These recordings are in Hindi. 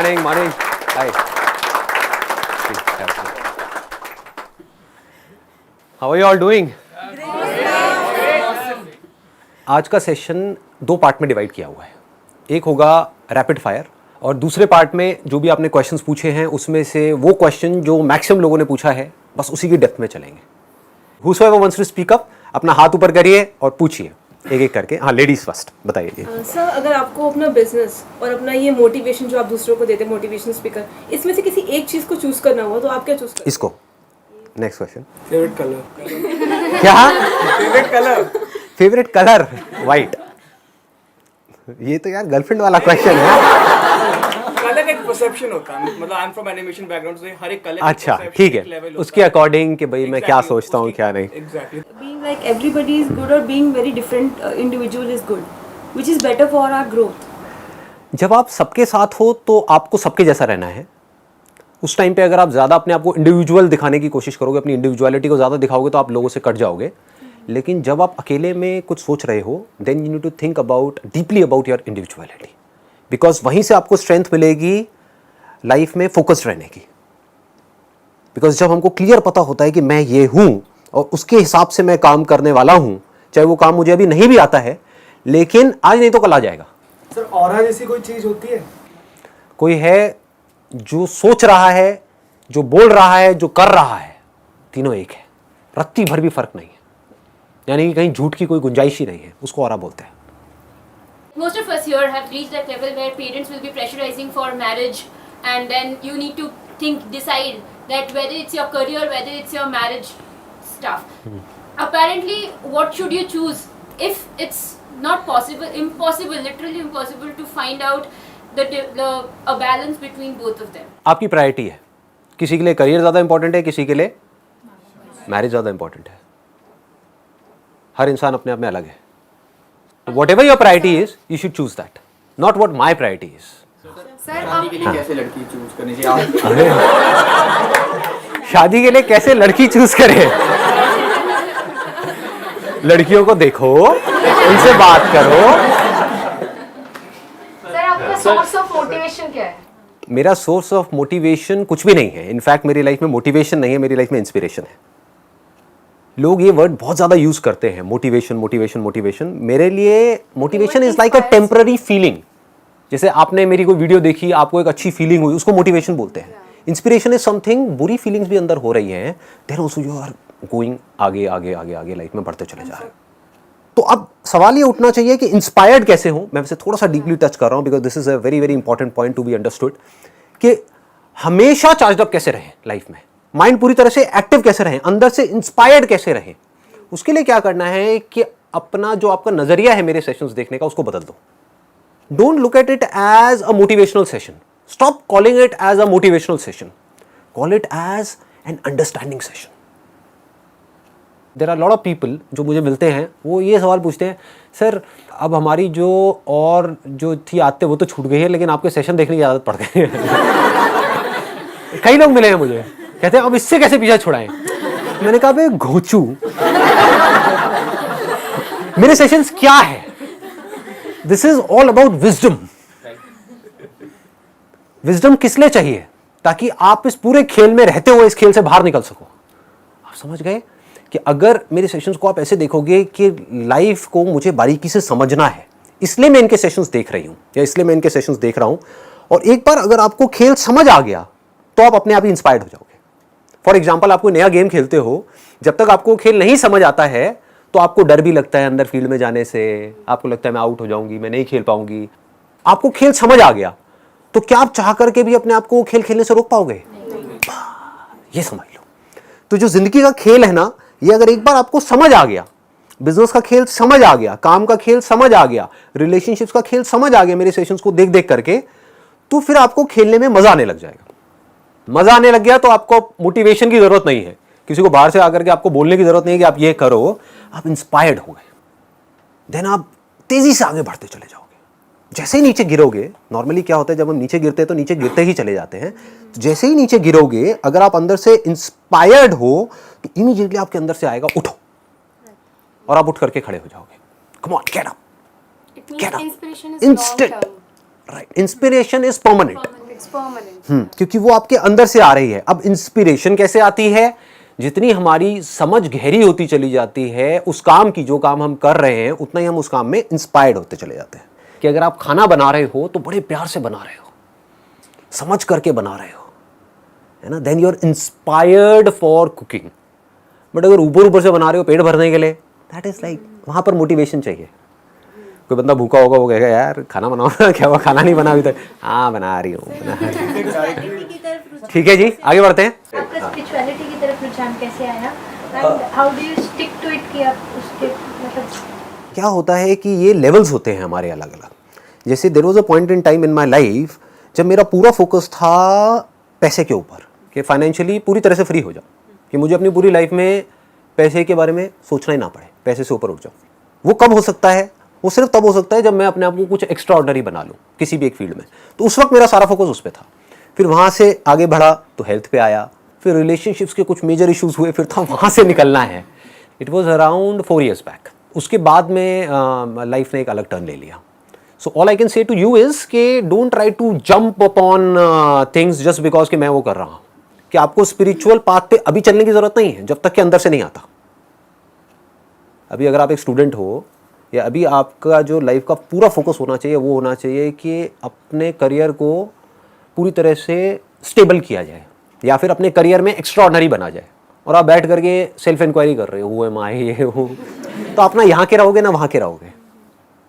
morning. Hi. How are you all doing? आज का सेशन 2 पार्ट में डिवाइड किया हुआ है. एक होगा रैपिड फायर और दूसरे पार्ट में जो भी आपने क्वेश्चंस पूछे हैं उसमें से वो क्वेश्चन जो मैक्सिमम लोगों ने पूछा है बस उसी की डेप्थ में चलेंगे. Whosoever wants to speak up, अपना हाथ ऊपर करिए और पूछिए एक एक करके. हाँ, लेडीज फर्स्ट बताइए. सर, अगर आपको अपना बिजनेस और अपना ये मोटिवेशन जो आप दूसरों को देते हैं, मोटिवेशनल स्पीकर, इसमें से किसी एक चीज को चूज करना हुआ तो आप क्या चूज करेंगे? इसको. Next question. Favourite colour. क्या? Favourite colour. Favourite colour white. ये तो यार गर्लफ्रेंड वाला क्वेश्चन है. कलर एक परसेप्शन होता है, मतलब I am from animation background से हर एक कलर. अच्छा, ठीक है, उसके अकॉर्डिंग कि भाई मैं क्या सोचता हूँ क्या नहीं. Exactly. Being like everybody is good or being very different individual is good, which is better for our growth. जब आप सबके साथ हो तो आपको सबके जैसा रहना है. उस टाइम पे अगर आप ज़्यादा अपने आप को इंडिविजुअल दिखाने की कोशिश करोगे, अपनी इंडिविजुअलिटी को ज़्यादा दिखाओगे तो आप लोगों से कट जाओगे. लेकिन जब आप अकेले में कुछ सोच रहे हो then you need to think about deeply about your individuality, because वहीं से आपको स्ट्रेंथ मिलेगी लाइफ में फोकस्ड रहने की. बिकॉज जब हमको क्लियर पता होता है कि मैं ये हूँ और उसके हिसाब से मैं काम करने वाला हूँ, चाहे वो काम मुझे अभी नहीं भी आता है लेकिन आज नहीं तो कल आ जाएगा. सर, ऑरा जैसी कोई चीज होती है? कोई है जो सोच रहा है, जो बोल रहा है, जो कर रहा है, तीनों एक है. रत्ती भर भी फर्क नहीं है, यानी कि कहीं झूठ की कोई गुंजाइश ही नहीं है. उसको ऑरा बोलते हैं. Most of us here have reached that level where parents will be pressurizing for marriage, and then you need to decide that whether it's your career, whether it's your marriage stuff. Apparently, what should you choose if it's not possible, impossible, literally impossible to find out a balance between both of them? आपकी प्रायोरिटी है. किसी के लिए करियर ज़्यादा इंपॉर्टेंट है, किसी के लिए मैरिज ज़्यादा इंपॉर्टेंट है. हर इंसान अपने आप में अलग है. Whatever your priority is, you should choose that, not what my priority is. शादी के लिए कैसे लड़की चूज करनी चाहिए? शादी के लिए कैसे लड़की चूज करें? लड़कियों को देखो, उनसे बात करो. सर, आपका सोर्स ऑफ मोटिवेशन क्या है? मेरा सोर्स ऑफ मोटिवेशन कुछ भी नहीं है. इनफैक्ट मेरी लाइफ में मोटिवेशन नहीं है, मेरी लाइफ में इंस्पिरेशन है. लोग ये वर्ड बहुत ज़्यादा यूज़ करते हैं, मोटिवेशन मोटिवेशन मोटिवेशन. मेरे लिए motivation is like a temporary feeling. जैसे आपने मेरी कोई वीडियो देखी, आपको एक अच्छी फीलिंग हुई, उसको मोटिवेशन बोलते हैं. इंस्पिरेशन इज समथिंग, बुरी फीलिंग्स भी अंदर हो रही हैं, then also you are going आगे आगे आगे आगे लाइफ में बढ़ते चले जा रहे हैं. तो अब सवाल ये उठना चाहिए कि इंस्पायर्ड कैसे हो. मैं वैसे थोड़ा सा डीपली टच कर रहा हूँ because this is a very very important point to be understood, कि हमेशा चार्ज अप कैसे रहें लाइफ में, माइंड पूरी तरह से एक्टिव कैसे रहें, अंदर से इंस्पायर्ड कैसे रहें. उसके लिए क्या करना है कि अपना जो आपका नजरिया है मेरे सेशंस देखने का उसको बदल दो. Don't look at it as a motivational session. Stop calling it as a motivational session. Call it as an understanding session. There are lot of people जो मुझे मिलते हैं, वो ये सवाल पूछते हैं, सर अब हमारी जो और जो थी आदतें वो तो छूट गई है लेकिन आपके सेशन देखने की आदत पड़ गई है. कई लोग मिले हैं मुझे, कहते हैं अब इससे कैसे पीछा छुड़ाएं. मैंने कहा बे घोचू, मेरे सेशंस क्या है? This is all about wisdom. Wisdom किस लिए चाहिए? ताकि आप इस पूरे खेल में रहते हुए इस खेल से बाहर निकल सको. आप समझ गए कि अगर मेरे सेशंस को आप ऐसे देखोगे कि लाइफ को मुझे बारीकी से समझना है, इसलिए मैं इनके सेशंस देख रही हूं या इसलिए मैं इनके सेशंस देख रहा हूं, और एक बार अगर आपको खेल समझ आ गया तो आप अपने आप ही इंस्पायर्ड हो जाओगे. फॉर एग्जाम्पल, आपको नया गेम खेलते हो, जब तक आपको खेल नहीं समझ आता है तो आपको डर भी लगता है अंदर फील्ड में जाने से. आपको लगता है मैं आउट हो जाऊंगी, मैं नहीं खेल पाऊंगी. आपको खेल समझ आ गया तो क्या आप चाह करके भी अपने आप को खेल खेलने से रोक पाओगे? ये समझ लो. तो जो जिंदगी का खेल है ना, ये अगर एक बार आपको समझ आ गया, बिजनेस का खेल समझ आ गया, काम का खेल समझ आ गया, रिलेशनशिप्स का खेल समझ आ गया मेरे सेशंस को देख देख करके, तो फिर आपको खेलने में मजा आने लग जाएगा. मजा आने लग गया तो आपको मोटिवेशन की जरूरत नहीं है, किसी को बाहर से आकर के आपको बोलने की जरूरत नहीं है कि आप ये करो. आप इंस्पायर्ड हो गए, देन आप तेजी से आगे बढ़ते चले जाओगे. जैसे ही नीचे गिरोगे, नॉर्मली क्या होता है जब हम नीचे गिरते हैं तो नीचे गिरते ही चले जाते हैं. तो जैसे ही नीचे गिरोगे, अगर आप अंदर से इंस्पायर्ड हो तो इमीडिएटली आपके अंदर से आएगा उठो, और आप उठ करके खड़े हो जाओगे. Come on, get up, It means get up. inspiration is Instant. long term. Right. Inspiration is permanent. It's permanent. क्योंकि वो आपके अंदर से आ रही है। अब इंस्पिरेशन कैसे आती है? जितनी हमारी समझ गहरी होती चली जाती है उस काम की, जो काम हम कर रहे हैं, उतना ही हम उस काम में इंस्पायर्ड होते चले जाते हैं। कि अगर आप खाना बना रहे हो तो बड़े प्यार से बना रहे हो, समझ करके बना रहे हो, है ना, then you are inspired for cooking. But अगर ऊपर से बना रहे हो पेट भरने के लिए, दैट इज लाइक, वहां पर मोटिवेशन चाहिए। कोई बंदा भूखा होगा, वो कहेगा यार खाना बनाओ ना, क्या हुआ खाना नहीं बना अभी तक? हाँ बना रही हूँ। ठीक है जी, आगे बढ़ते हैं। आपका स्पिरिचुअलिटी की तरफ रुझान कैसे आया and how do you stick to it कि आप उसके मतलब क्या होता है कि ये लेवल्स होते हैं हमारे अलग अलग। जैसे there was a point in time in my life जब मेरा पूरा फोकस था पैसे के ऊपर, कि फाइनेंशियली पूरी तरह से फ्री हो जाऊँ, कि मुझे अपनी पूरी लाइफ में पैसे के बारे में सोचना ही ना पड़े, पैसे से ऊपर उठ जाऊँ। वो कब हो सकता है? वो सिर्फ तब हो सकता है जब मैं अपने आप को कुछ एक्स्ट्रा ऑर्डिनरी बना लूँ किसी भी एक फील्ड में। तो उस वक्त मेरा सारा फोकस उस पर था। फिर वहाँ से आगे बढ़ा तो हेल्थ पे आया, फिर रिलेशनशिप्स के कुछ मेजर इश्यूज हुए, फिर था वहाँ से निकलना है। It was around 4 years back. उसके बाद में लाइफ ने एक अलग टर्न ले लिया। So all I can say to you is K don't try to jump upon things just because कि मैं वो कर रहा हूँ। कि आपको स्पिरिचुअल पाथ पे अभी चलने की जरूरत नहीं है जब तक कि अंदर से नहीं आता। अभी अगर आप एक स्टूडेंट हो, या अभी आपका जो लाइफ का पूरा फोकस होना चाहिए वो होना चाहिए कि अपने करियर को पूरी तरह से स्टेबल किया जाए, या फिर अपने करियर में एक्स्ट्रा ऑर्डिनरी बना जाए। और आप बैठ करके सेल्फ इंक्वायरी कर रहे हो, वो एम आई ये हूँ, तो अपना यहाँ के रहोगे ना वहाँ के रहोगे।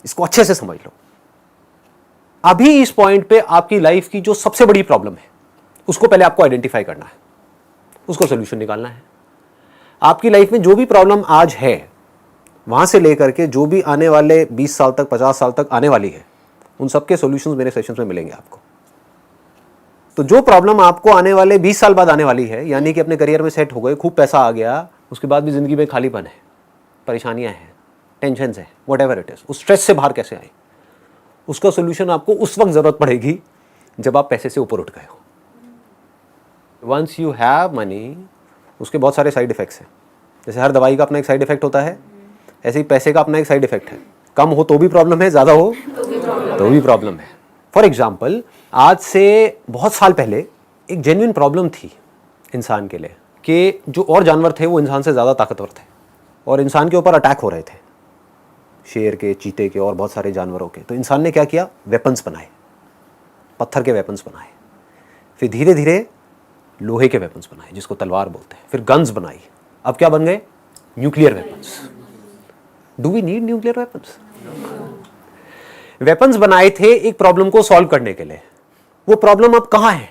इसको अच्छे से समझ लो। अभी इस पॉइंट पे आपकी लाइफ की जो सबसे बड़ी प्रॉब्लम है उसको पहले आपको आइडेंटिफाई करना है, उसको सोल्यूशन निकालना है। आपकी लाइफ में जो भी प्रॉब्लम आज है, वहां से लेकर के जो भी आने वाले 20 साल तक, 50 साल तक आने वाली है, उन सबके सॉल्यूशंस मेरे सेशंस में मिलेंगे आपको। तो जो प्रॉब्लम आपको आने वाले 20 साल बाद आने वाली है, यानी कि अपने करियर में सेट हो गए, खूब पैसा आ गया, उसके बाद भी जिंदगी में खालीपन है, परेशानियां हैं, टेंशन है, व्हाटएवर इट इज, उस स्ट्रेस से बाहर कैसे आए, उसका सोल्यूशन आपको उस वक्त जरूरत पड़ेगी जब आप पैसे से ऊपर उठ गए हो। वंस यू हैव मनी, उसके बहुत सारे साइड इफेक्ट्स हैं। जैसे हर दवाई का अपना एक साइड इफेक्ट होता है, ऐसे ही पैसे का अपना एक साइड इफेक्ट है। कम हो तो भी प्रॉब्लम है, ज़्यादा हो तो भी प्रॉब्लम है। फॉर एग्जाम्पल, आज से बहुत साल पहले एक जेन्युइन प्रॉब्लम थी इंसान के लिए कि जो और जानवर थे वो इंसान से ज़्यादा ताकतवर थे और इंसान के ऊपर अटैक हो रहे थे, शेर के, चीते के और बहुत सारे जानवरों के। तो इंसान ने क्या किया? वेपन्स बनाए, पत्थर के वेपन्स बनाए, फिर धीरे धीरे लोहे के वेपन्स बनाए जिसको तलवार बोलते हैं, फिर गन्स बनाई। अब क्या बन गए? Nuclear weapons. Do we need nuclear weapons? Weapons बनाए थे एक प्रॉब्लम को सॉल्व करने के लिए। वो प्रॉब्लम अब कहां है?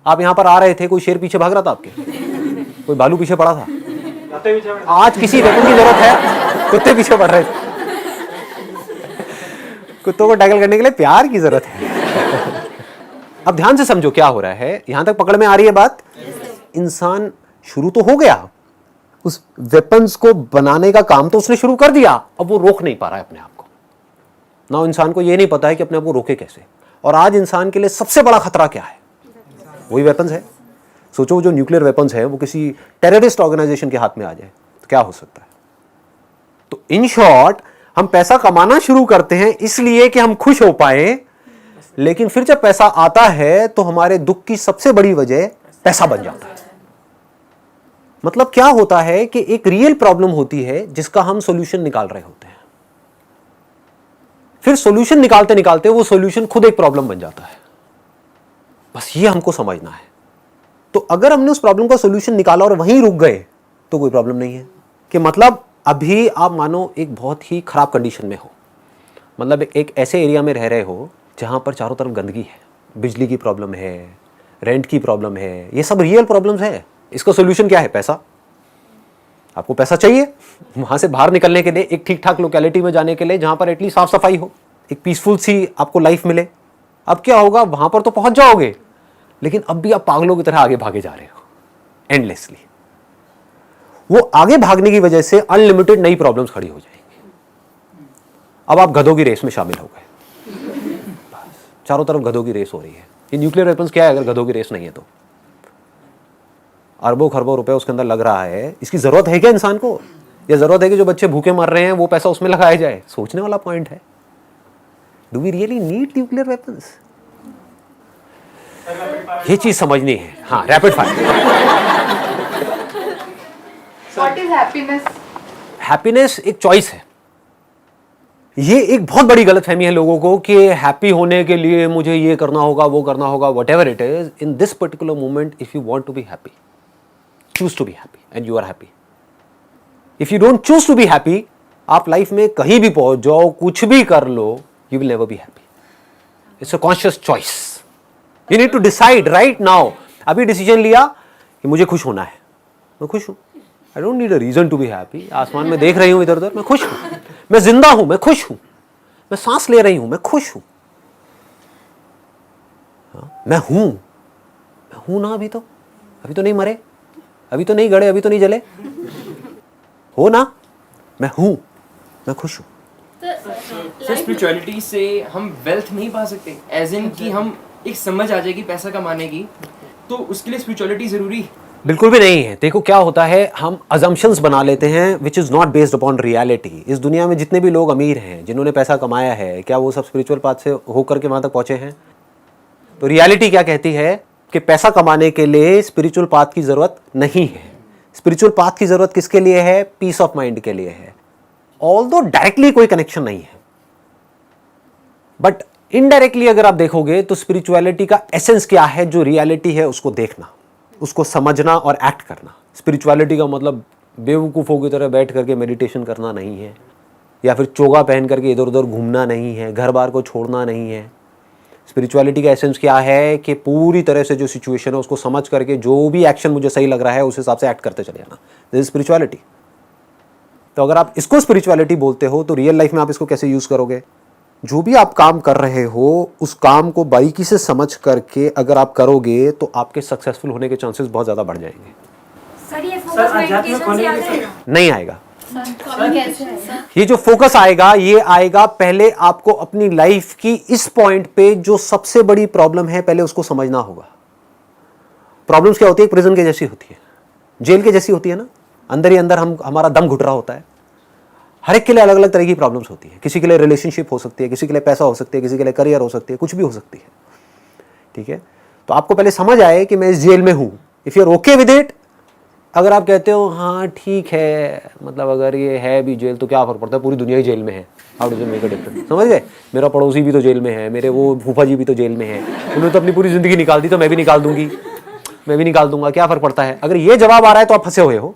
आप यहां पर आ रहे थे, कोई शेर पीछे भाग रहा था आपके, कोई भालू पीछे पड़ा था, आज किसी वेपन की जरूरत है? कुत्ते पीछे पड़ रहे थे। कुत्तों को टैकल करने के लिए प्यार की जरूरत है। अब ध्यान से समझो क्या हो रहा है, यहां तक पकड़ में आ रही है बात? इंसान शुरू तो हो गया, उस वेपन्स को बनाने का काम तो उसने शुरू कर दिया, अब वो रोक नहीं पा रहा है अपने आप को ना। इंसान को ये नहीं पता है कि अपने आप को रोके कैसे। और आज इंसान के लिए सबसे बड़ा खतरा क्या है? वही वेपन्स है। सोचो जो न्यूक्लियर वेपन्स है वो किसी टेररिस्ट ऑर्गेनाइजेशन के हाथ में आ जाए तो क्या हो सकता है? तो इन शॉर्ट, हम पैसा कमाना शुरू करते हैं इसलिए कि हम खुश हो पाए, लेकिन फिर जब पैसा आता है तो हमारे दुख की सबसे बड़ी वजह पैसा बन जाता है। मतलब क्या होता है कि एक रियल प्रॉब्लम होती है जिसका हम सॉल्यूशन निकाल रहे होते हैं, फिर सॉल्यूशन निकालते निकालते वो सॉल्यूशन खुद एक प्रॉब्लम बन जाता है। बस ये हमको समझना है। तो अगर हमने उस प्रॉब्लम का सॉल्यूशन निकाला और वहीं रुक गए तो कोई प्रॉब्लम नहीं है। कि मतलब अभी आप मानो एक बहुत ही खराब कंडीशन में हो, मतलब एक ऐसे एरिया में रह रहे हो जहां पर चारों तरफ गंदगी है, बिजली की प्रॉब्लम है, रेंट की प्रॉब्लम है, ये सब रियल प्रॉब्लम्स है। इसका सॉल्यूशन क्या है? पैसा। आपको पैसा चाहिए वहां से बाहर निकलने के लिए, एक ठीक ठाक लोकेलिटी में जाने के लिए जहां पर एटलीस्ट साफ सफाई हो, एक पीसफुल सी आपको लाइफ मिले। अब क्या होगा? वहां पर तो पहुंच जाओगे, लेकिन अब भी आप पागलों की तरह आगे भागे जा रहे हो एंडलेसली। वो आगे भागने की वजह से अनलिमिटेड नई प्रॉब्लम्स खड़ी हो जाएंगी। अब आप गधों की रेस में शामिल हो गए। चारों तरफ गधों की रेस हो रही है। ये न्यूक्लियर वेपन्स क्या है अगर गधों की रेस नहीं है तो? अरबों खरबों रुपए उसके अंदर लग रहा है। इसकी जरूरत है क्या इंसान को? या जरूरत है कि जो बच्चे भूखे मर रहे हैं वो पैसा उसमें लगाया जाए? सोचने वाला पॉइंट है। Do we really need nuclear weapons? ये चीज समझनी है। हाँ, rapid fire. What is happiness? Happiness एक चॉइस है। ये एक बहुत बड़ी गलतफहमी है लोगों को कि हैप्पी होने के लिए मुझे ये करना होगा, वो करना होगा, whatever it is. In this particular moment, if you want to be happy, choose to be happy and you are happy. If you don't choose to be happy, आप लाइफ में कहीं भी पहुंच जाओ, कुछ भी कर लो, you will never be happy. It's a conscious choice. You need to decide right now. अभी डिसीजन लिया कि मुझे खुश होना है, मैं खुश हूं। I don't need a reason to be happy. आसमान में देख रही हूं इधर उधर, मैं खुश हूं। मैं जिंदा हूं, मैं खुश हूं। मैं सांस ले रही हूं, मैं खुश हूं। मैं हूं ना। अभी तो नहीं मरे, अभी तो नहीं गड़े, अभी तो नहीं जले। हो ना, मैं हूं, मैं खुश हूं। सर स्पिरिचुअलिटी से हम वेल्थ नहीं पा सकते, एज इन कि हम एक समझ आ जाएगी पैसा कमाने की, तो उसके लिए स्पिरिचुअलिटी जरूरी? बिल्कुल भी नहीं है। देखो क्या होता है, हम अजम्पशंस बना लेते हैं which is not based upon reality. इस दुनिया में जितने भी लोग अमीर हैं, जिन्होंने पैसा कमाया है, क्या वो सब स्पिरिचुअल पाथ से होकर के वहाँ तक पहुँचे हैं? तो रियलिटी क्या कहती है कि पैसा कमाने के लिए स्पिरिचुअल पाथ की ज़रूरत नहीं है। स्पिरिचुअल पाथ की ज़रूरत किसके लिए है? पीस ऑफ माइंड के लिए है। ऑल्दो डायरेक्टली कोई कनेक्शन नहीं है, बट इनडायरेक्टली अगर आप देखोगे तो स्पिरिचुअलिटी का एसेंस क्या है? जो रियलिटी है उसको देखना, उसको समझना और एक्ट करना। स्पिरिचुअलिटी का मतलब बेवकूफ़ों की तरह बैठ करके मेडिटेशन करना नहीं है, या फिर चोगा पहन करके इधर उधर घूमना नहीं है, घर बार को छोड़ना नहीं है। स्पिरिचुअलिटी का एसेंस क्या है कि पूरी तरह से जो सिचुएशन है उसको समझ करके जो भी एक्शन मुझे सही लग रहा है उस हिसाब से एक्ट करते चले जाना। This is spirituality. तो अगर आप इसको स्पिरिचुअलिटी बोलते हो तो रियल लाइफ में आप इसको कैसे यूज़ करोगे? जो भी आप काम कर रहे हो उस काम को बारीकी से समझ करके अगर आप करोगे तो आपके सक्सेसफुल होने के चांसेस बहुत ज़्यादा बढ़ जाएंगे। सर ये फोकस मेडिटेशन से आ जाएगा? नहीं आएगा। कैसे आएगा? ये जो फोकस आएगा ये आएगा पहले आपको अपनी लाइफ की इस पॉइंट पे जो सबसे बड़ी प्रॉब्लम है पहले उसको समझना होगा। प्रॉब्लम्स क्या होती है? प्रिजन के जैसी होती है, जेल के जैसी होती है ना। अंदर ही अंदर हमारा दम घुट रहा होता है। हर एक के लिए अलग अलग तरह की प्रॉब्लम्स होती है। किसी के लिए रिलेशनशिप हो सकती है, किसी के लिए पैसा हो सकती है, किसी के लिए करियर हो सकती है, कुछ भी हो सकती है। ठीक है, तो आपको पहले समझ आए कि मैं इस जेल में हूं। If you are okay with it, अगर आप कहते हो हाँ ठीक है, मतलब अगर ये है भी जेल तो क्या फर्क पड़ता है, पूरी दुनिया ही जेल में है, how does it make a difference? समझ गए? मेरा पड़ोसी भी तो जेल में है, मेरे वो फूफा जी भी तो जेल में है, उन्होंने तो अपनी पूरी जिंदगी निकाल दी, तो मैं भी निकाल दूंगी, मैं भी निकाल दूंगा, क्या फर्क पड़ता है? अगर ये जवाब आ रहा है तो आप फंसे हुए हो।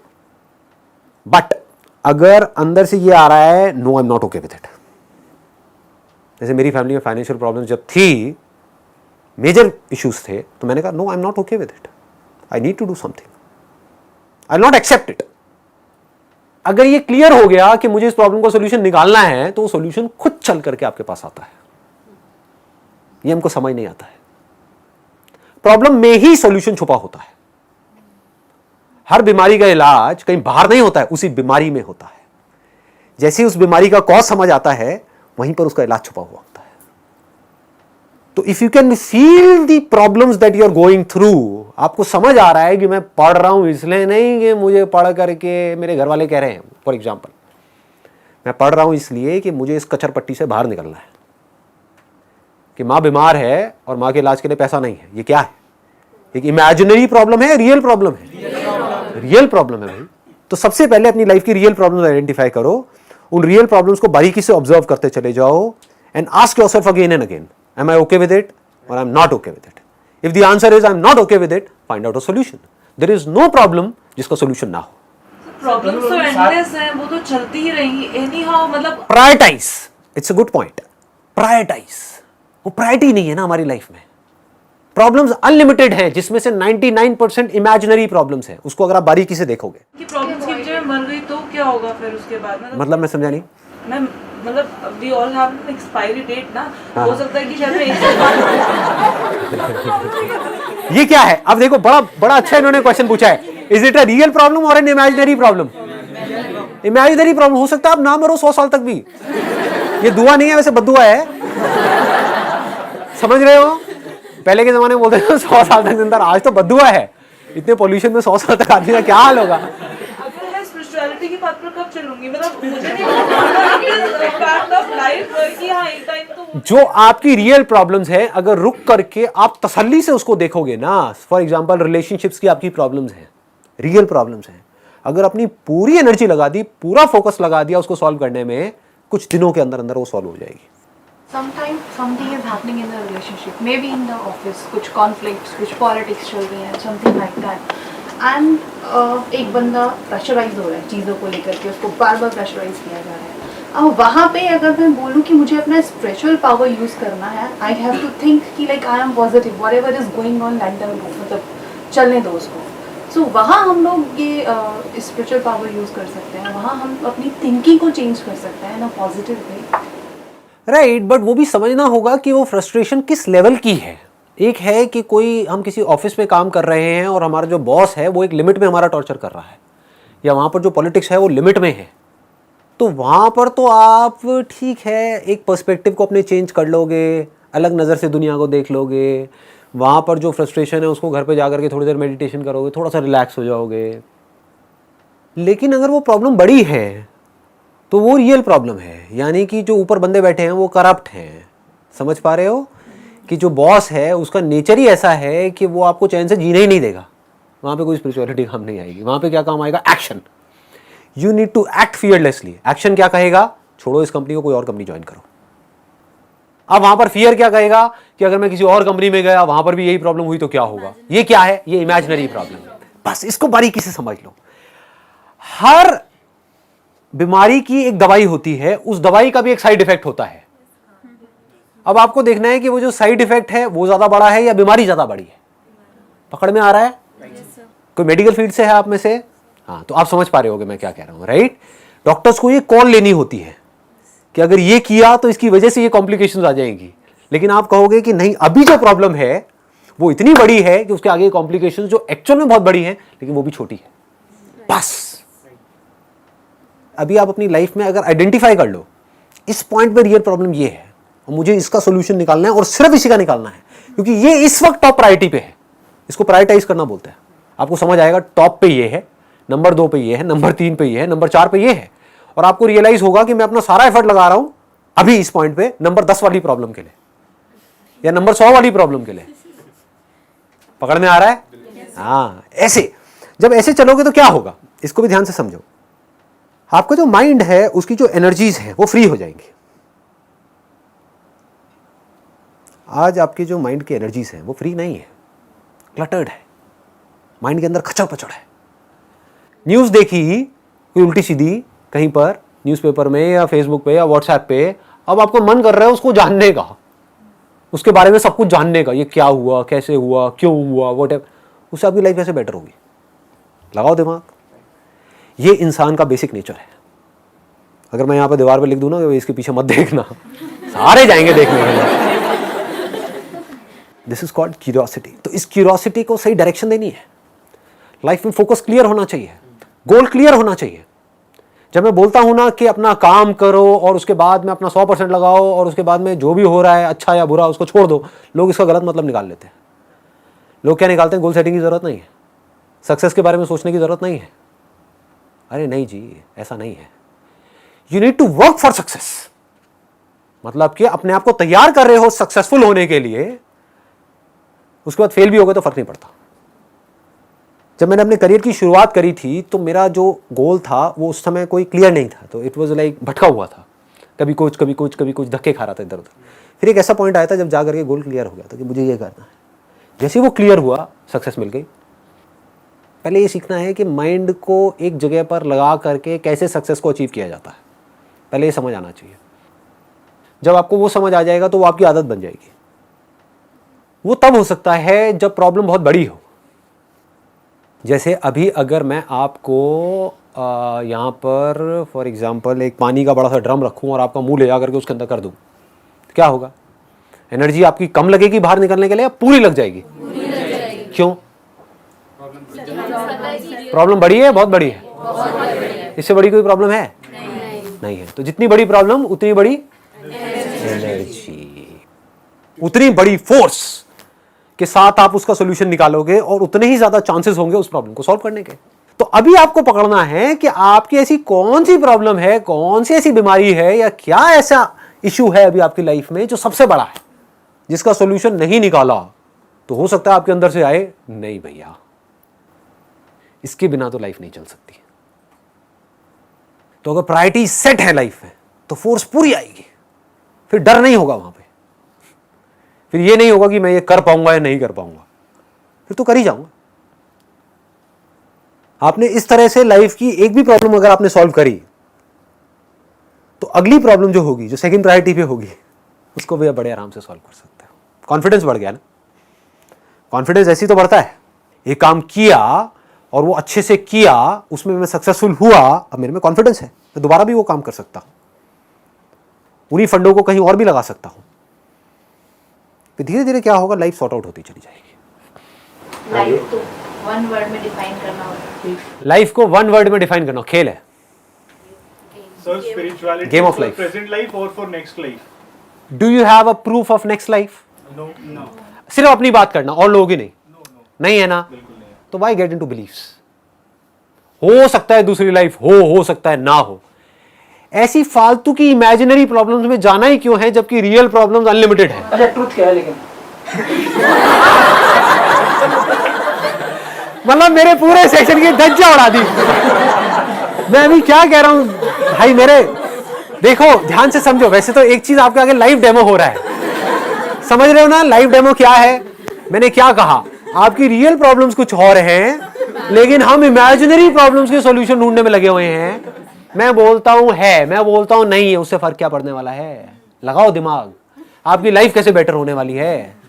बट अगर अंदर से ये आ रहा है no I am not okay with it, जैसे मेरी फैमिली में फाइनेंशियल प्रॉब्लम जब थी, मेजर इश्यूज थे, तो मैंने कहा no I am not okay with it, I need to do something, I will not accept it. अगर ये क्लियर हो गया कि मुझे इस प्रॉब्लम का सोल्यूशन निकालना है तो वो सोल्यूशन खुद चल करके आपके पास आता है। ये हमको समझ नहीं आता है। प्रॉब्लम में ही सोल्यूशन छुपा होता है। हर बीमारी का इलाज कहीं बाहर नहीं होता है, उसी बीमारी में होता है। जैसे ही उस बीमारी का कॉज समझ आता है वहीं पर उसका इलाज छुपा हुआ होता है। तो if you can feel the problems that you are going through, आपको समझ आ रहा है कि मैं पढ़ रहा हूं इसलिए नहीं कि मुझे पढ़ करके मेरे घर वाले कह रहे हैं, फॉर एग्जाम्पल मैं पढ़ रहा हूं इसलिए कि मुझे इस कचर पट्टी से बाहर निकलना है, कि माँ बीमार है और माँ के इलाज के लिए पैसा नहीं है। ये क्या है? एक इमेजिनरी प्रॉब्लम है, रियल प्रॉब्लम है? रियल प्रॉब्लम है भाई। तो सबसे पहले अपनी लाइफ की रियल प्रॉब्लम्स आइडेंटिफाई करो, उन रियल प्रॉब्लम्स को बारीकी से ऑब्जर्व करते चले जाओ and ask yourself again and again, am I okay with it और I am not okay with it? If the answer is I am not okay with it, find out a solution. There is no problem जिसका सॉल्यूशन ना हो। प्रॉब्लम्स तो एंडलेस हैं, वो तो चलती ही रहेंगी एनी हाउ। मतलब prioritise, it's a good point. Prioritise, वो प्रायोरिटी नहीं है ना हमारी लाइफ में। प्रॉब्लम्स अनलिमिटेड हैं, जिसमें से 99% इमेजिनरी प्रॉब्लम्स हैं। उसको अगर आप बारीकी से देखोगे कि प्रॉब्लम्स की वजह से मर गई तो क्या होगा फिर उसके बाद? मतलब मैं समझा नहीं। मैं मतलब we all have an expiry date ना, हो सकता है कि शायद मैं ये क्या है? अब देखो, बड़ा बड़ा अच्छा इन्होंने क्वेश्चन पूछा है, is it a real problem और an imaginary problem? Imaginary problem हो सकता है आप ना मरो 100 साल तक भी। ये दुआ नहीं है, वैसे बद्दुआ है, समझ रहे हो? पहले के जमाने में बोलते थे 100 साल तक जिंदा, आज तो बद्दुआ है। इतने पोल्यूशन में 100 साल तक आदमी का क्या हाल होगा? अगर मैं स्पिरिचुअलिटी की बात पर कब चलूंगी, मतलब मुझे नहीं पता फैक्ट ऑफ लाइफ कि हाँ एक टाइम तो जो आपकी रियल प्रॉब्लम्स है, अगर रुक करके आप तसल्ली से उसको देखोगे ना, फॉर एग्जांपल रिलेशनशिप्स की आपकी प्रॉब्लम्स हैं, रियल प्रॉब्लम्स हैं, अगर अपनी पूरी एनर्जी लगा दी, पूरा फोकस लगा दिया उसको सॉल्व करने में, कुछ दिनों के अंदर अंदर वो सॉल्व हो जाएगी. Sometimes something is happening in the relationship, maybe in the office, कुछ conflicts, कुछ politics चल रही हैं, something like that. And एक बंदा प्रेशराइज हो रहा है चीज़ों को लेकर के, उसको बार बार प्रेशराइज किया जा रहा है. अब वहाँ पे अगर मैं बोलूँ कि मुझे अपना स्पिरिचुअल पावर यूज़ करना है, आई हैव टू थिंक कि like I am positive, whatever is going on let them go, मतलब चलने दो उसको. सो वहाँ हम लोग ये स्पिरिचुअल पावर यूज़ कर सकते हैं, वहाँ हम अपनी थिंकिंग को चेंज कर सकते हैं ना पॉजिटिव वे. राइट, बट वो भी समझना होगा कि वो फ्रस्ट्रेशन किस लेवल की है. एक है कि कोई हम किसी ऑफिस में काम कर रहे हैं और हमारा जो बॉस है वो एक लिमिट में हमारा टॉर्चर कर रहा है, या वहाँ पर जो पॉलिटिक्स है वो लिमिट में है, तो वहाँ पर तो आप ठीक है एक पर्सपेक्टिव को अपने चेंज कर लोगे, अलग नज़र से दुनिया को देख लोगे, वहाँ पर जो फ्रस्ट्रेशन है उसको घर पे जा करके थोड़ी देर मेडिटेशन करोगे, थोड़ा सा रिलैक्स हो जाओगे. लेकिन अगर वो प्रॉब्लम बड़ी है तो वो रियल प्रॉब्लम है, यानी कि जो ऊपर बंदे बैठे हैं वो करप्ट हैं. समझ पा रहे हो कि जो बॉस है उसका नेचर ही ऐसा है कि वो आपको चैन से जीने ही नहीं देगा. वहाँ पे कोई स्पिरिचुअलिटी काम नहीं आएगी. वहाँ पे क्या काम आएगा? Action. You need to act fearlessly. Action क्या कहेगा? छोड़ो इस कंपनी को, कोई और कंपनी ज्वाइन करो. अब वहाँ पर फियर क्या कहेगा कि अगर मैं किसी और कंपनी में गया, वहाँ पर भी यही प्रॉब्लम हुई तो क्या होगा? ये क्या है? ये इमेजिनरी प्रॉब्लम है. बस इसको बारीकी से समझ लो. हर बीमारी की एक दवाई होती है, उस दवाई का भी एक साइड इफेक्ट होता है. अब आपको देखना है कि वो जो साइड इफेक्ट है वो ज्यादा बड़ा है या बीमारी ज्यादा बड़ी है. पकड़ में आ रहा है? कोई मेडिकल फील्ड से है आप में से? हाँ, तो आप समझ पा रहे होगे मैं क्या कह रहा हूँ. राइट, डॉक्टर्स को ये कॉल लेनी होती है कि अगर ये किया तो इसकी वजह से ये कॉम्प्लिकेशंस आ जाएंगी. लेकिन आप कहोगे कि नहीं, अभी जो प्रॉब्लम है वो इतनी बड़ी है कि उसके आगे कॉम्प्लिकेशंस जो एक्चुअल में बहुत बड़ी है लेकिन वो भी छोटी है. बस अभी आप अपनी लाइफ में अगर आइडेंटिफाई कर लो इस पॉइंट पे रियल प्रॉब्लम ये है और मुझे इसका सोल्यूशन निकालना है और सिर्फ इसी का निकालना है, क्योंकि ये इस वक्त टॉप प्रायोरिटी पे है. इसको प्रायोरिटाइज करना बोलते हैं. आपको समझ आएगा टॉप पे ये है, नंबर 2 पे ये है, नंबर 3 पे ये है, नंबर 4 पे ये है, और आपको रियलाइज होगा कि मैं अपना सारा एफर्ट लगा रहा हूं अभी इस पॉइंट पे नंबर 10 वाली प्रॉब्लम के लिए या नंबर 100 वाली प्रॉब्लम के लिए. पकड़ में आ रहा है? हाँ, ऐसे जब ऐसे चलोगे तो क्या होगा इसको भी ध्यान से समझो. आपका जो माइंड है उसकी जो एनर्जीज है वो फ्री हो जाएंगी. आज आपकी जो माइंड की एनर्जीज है वो फ्री नहीं है, क्लटर्ड है. माइंड के अंदर खचड़ पचड़ है. न्यूज़ देखी कोई उल्टी सीधी कहीं पर न्यूज़पेपर में या फेसबुक पे या व्हाट्सएप पे, अब आपको मन कर रहा है उसको जानने का, उसके बारे में सब कुछ जानने का, ये क्या हुआ, कैसे हुआ, क्यों हुआ, व्हाटएवर. उससे आपकी लाइफ कैसे बेटर होगी? लगाओ दिमाग. ये इंसान का बेसिक नेचर है. अगर मैं यहाँ पे दीवार पे लिख दूं ना कि इसके पीछे मत देखना, सारे जाएंगे देखने के लिए. This is called curiosity. तो इस क्यूरियोसिटी को सही डायरेक्शन देनी है. लाइफ में फोकस क्लियर होना चाहिए, गोल क्लियर होना चाहिए. जब मैं बोलता हूं ना कि अपना काम करो और उसके बाद में अपना 100% लगाओ और उसके बाद में जो भी हो रहा है अच्छा या बुरा उसको छोड़ दो, लोग इसका गलत मतलब निकाल लेते हैं. लोग क्या निकालते हैं? गोल सेटिंग की जरूरत नहीं है, सक्सेस के बारे में सोचने की जरूरत नहीं है. अरे नहीं जी, ऐसा नहीं है. You need to work for success. मतलब कि अपने आप को तैयार कर रहे हो सक्सेसफुल होने के लिए, उसके बाद फेल भी हो गए तो फर्क नहीं पड़ता. जब मैंने अपने करियर की शुरुआत करी थी तो मेरा जो गोल था वो उस समय कोई क्लियर नहीं था, तो इट वाज लाइक भटका हुआ था, कभी कुछ कभी कुछ कभी कुछ, धक्के खा रहा था इधर उधर. फिर एक ऐसा पॉइंट आया था जब जा करके गोल क्लियर हो गया था कि मुझे ये करना है. जैसे वो क्लियर हुआ, सक्सेस मिल गई. पहले ये सीखना है कि माइंड को एक जगह पर लगा करके कैसे सक्सेस को अचीव किया जाता है, पहले ये समझ आना चाहिए. जब आपको वो समझ आ जाएगा तो वो आपकी आदत बन जाएगी. वो तब हो सकता है जब प्रॉब्लम बहुत बड़ी हो. जैसे अभी अगर मैं आपको यहाँ पर फॉर एग्जांपल एक पानी का बड़ा सा ड्रम रखूँ और आपका मुंह ले जा करके उसके अंदर कर दूँ, क्या होगा? एनर्जी आपकी कम लगेगी बाहर निकलने के लिए या पूरी लग जाएगी? क्यों? प्रॉब्लम बड़ी है, बहुत बड़ी है. इससे बड़ी कोई प्रॉब्लम है? नहीं है. तो जितनी बड़ी प्रॉब्लम उतनी बड़ी एनर्जी, उतनी बड़ी फोर्स के साथ आप उसका सॉल्यूशन निकालोगे और उतने ही ज्यादा चांसेस होंगे उस प्रॉब्लम को सॉल्व करने के. तो अभी आपको पकड़ना है कि आपकी ऐसी कौन सी प्रॉब्लम है, कौन सी ऐसी बीमारी है, या क्या ऐसा इश्यू है अभी आपकी लाइफ में जो सबसे बड़ा है, जिसका सॉल्यूशन नहीं निकाला तो हो सकता है आपके अंदर से आए, नहीं भैया इसके बिना तो लाइफ नहीं चल सकती। तो अगर प्रायोरिटी सेट है लाइफ में तो फोर्स पूरी आएगी, फिर डर नहीं होगा वहां पे, फिर ये नहीं होगा कि मैं ये कर पाऊंगा या नहीं कर पाऊंगा, फिर तो कर ही जाऊंगा। आपने इस तरह से लाइफ की एक भी प्रॉब्लम अगर आपने सॉल्व करी तो अगली प्रॉब्लम जो होगी, जो सेकंड प्रायोरिटी पे होगी, उसको भी आप बड़े आराम से सॉल्व कर सकते हो। कॉन्फिडेंस बढ़ गया ना। कॉन्फिडेंस ऐसी तो बढ़ता है, एक काम किया और वो अच्छे से किया, उसमें मैं सक्सेसफुल हुआ, अब मेरे में कॉन्फिडेंस है, मैं दोबारा भी वो काम कर सकता हूं, उन्हीं फंडों को कहीं और भी लगा सकता हूं। फिर धीरे धीरे क्या होगा, लाइफ सॉर्ट आउट होती चली जाएगी। लाइफ तो वन वर्ड में डिफाइन करना होगा। लाइफ को वन वर्ड में डिफाइन करना, खेल है, Sir, spirituality Game of for life. present life or for next life? Do you have a proof of next life? No, no, सिर्फ अपनी बात करना और लोगों की नहीं, नहीं है ना, बिल्कुल नहीं। तो वाई गेट इनटू बिलीफ्स? हो सकता है दूसरी लाइफ हो सकता है ना हो, ऐसी फालतू की इमेजिनरी प्रॉब्लम्स में जाना ही क्यों है जबकि रियल प्रॉब्लम्स अनलिमिटेड है। अच्छा ट्रुथ क्या है लेकिन? मतलब मेरे पूरे सेक्शन की धज्जियां उड़ा दी। मैं अभी क्या कह रहा हूं भाई मेरे, देखो ध्यान से समझो। वैसे तो एक चीज आपके आगे लाइव डेमो हो रहा है, समझ रहे हो ना लाइव डेमो क्या है? मैंने क्या कहा, आपकी रियल प्रॉब्लम्स कुछ और हैं, लेकिन हम इमेजिनरी प्रॉब्लम्स के सॉल्यूशन ढूंढने में लगे हुए हैं। मैं बोलता हूं है, मैं बोलता हूं नहीं है, उससे फर्क क्या पड़ने वाला है? लगाओ दिमाग, आपकी लाइफ कैसे बेटर होने वाली है।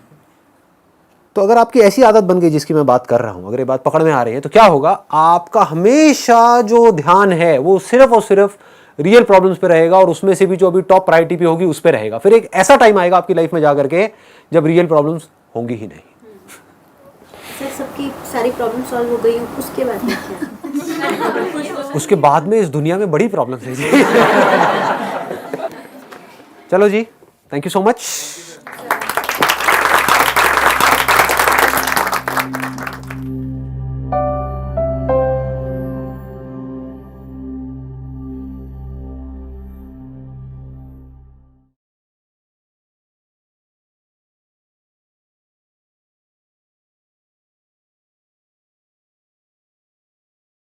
तो अगर आपकी ऐसी आदत बन गई जिसकी मैं बात कर रहा हूं, अगर ये बात पकड़ में आ रही है, तो क्या होगा, आपका हमेशा जो ध्यान है वो सिर्फ और सिर्फ रियल प्रॉब्लम्स पे रहेगा, और उसमें से भी जो अभी टॉप प्रायोरिटी पे होगी उस पे रहेगा। फिर एक ऐसा टाइम आएगा आपकी लाइफ में जाकर के जब रियल प्रॉब्लम्स होंगी ही नहीं। सर सबकी सारी प्रॉब्लम सॉल्व हो गई हो, उसके बाद में क्या? उसके बाद में इस दुनिया में बड़ी प्रॉब्लम्स है जी। चलो जी, थैंक यू सो मच।